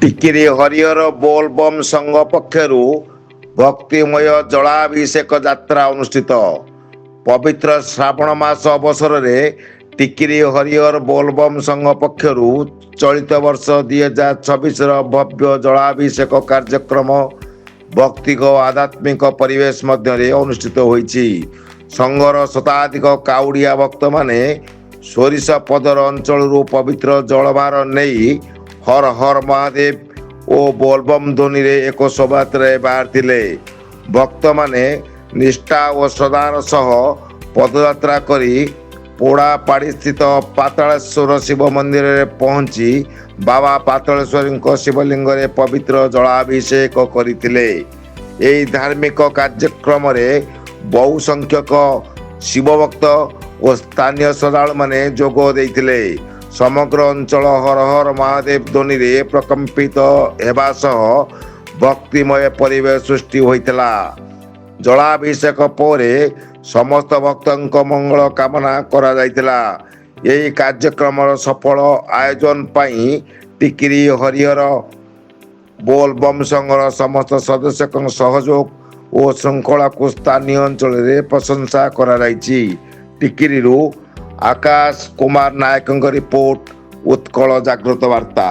ଟିକିରି ହରିହର ବୋଲବମ୍ ସଂଘ ପକ୍ଷରୁ ଭକ୍ତିମୟ ଜଳାଭିଷେକ ଯାତ୍ରା ଅନୁଷ୍ଠିତ। ପବିତ୍ର ଶ୍ରାବଣ ମାସ ଅବସରରେ ଟିକିରି ହରିହର ବୋଲବମ୍ ସଂଘ ପକ୍ଷରୁ ଚଳିତ ବର୍ଷ 2026ର ଭବ୍ୟ ଜଳାଭିଷେକ କାର୍ଯ୍ୟକ୍ରମ ଭୌତିକ ଓ ଆଧ୍ୟାତ୍ମିକ ପରିବେଶ ମଧ୍ୟରେ ଅନୁଷ୍ଠିତ ହୋଇଛି। ସଂଘର ଶତାଧିକ କାଉଡ଼ିଆ ଭକ୍ତମାନେ ସୋରିଷ ପଦର ଅଞ୍ଚଳରୁ ପବିତ୍ର ଜଳଭାର ନେଇ ହର ହର ମହାଦେବ ଓ ବୋଲବମ୍ ଧ୍ୱନିରେ ଏକ ଶୋଭାଯାତ୍ରାରେ ବାହାରିଥିଲେ। ଭକ୍ତମାନେ ନିଷ୍ଠା ଓ ଶ୍ରଦ୍ଧାର ସହ ପଦଯାତ୍ରା କରି ପୋଡ଼ାପାଡ଼ିସ୍ଥିତ ପାତାଳେଶ୍ୱର ଶିବ ମନ୍ଦିରରେ ପହଞ୍ଚି ବାବା ପାତାଳେଶ୍ୱରଙ୍କ ଶିବଲିଙ୍ଗରେ ପବିତ୍ର ଜଳାଭିଷେକ କରିଥିଲେ। ଏହି ଧାର୍ମିକ କାର୍ଯ୍ୟକ୍ରମରେ ବହୁ ସଂଖ୍ୟକ ଶିବଭକ୍ତ ଓ ସ୍ଥାନୀୟ ଶ୍ରଦ୍ଧାଳୁମାନେ ଯୋଗ ଦେଇଥିଲେ। ସମଗ୍ର ଅଞ୍ଚଳ ହର ହର ମହାଦେବ ଧ୍ୱନିରେ ପ୍ରକମ୍ପିତ ହେବା ସହ ଭକ୍ତିମୟ ପରିବେଶ ସୃଷ୍ଟି ହୋଇଥିଲା। ଜଳାଭିଷେକ ପରେ ସମସ୍ତ ଭକ୍ତଙ୍କ ମଙ୍ଗଳ କାମନା କରାଯାଇଥିଲା। ଏହି କାର୍ଯ୍ୟକ୍ରମର ସଫଳ ଆୟୋଜନ ପାଇଁ ଟିକିରି ହରିହର ବୋଲବମ୍ ସଂଘର ସମସ୍ତ ସଦସ୍ୟଙ୍କ ସହଯୋଗ ଓ ଶୃଙ୍ଖଳାକୁ ସ୍ଥାନୀୟ ଅଞ୍ଚଳରେ ପ୍ରଶଂସା କରାଯାଇଛି। ଟିକିରିରୁ ଆକାଶ କୁମାର ନାୟକଙ୍କ ରିପୋର୍ଟ, ଉତ୍କଳ ଜାଗ୍ରତ ବାର୍ତ୍ତା।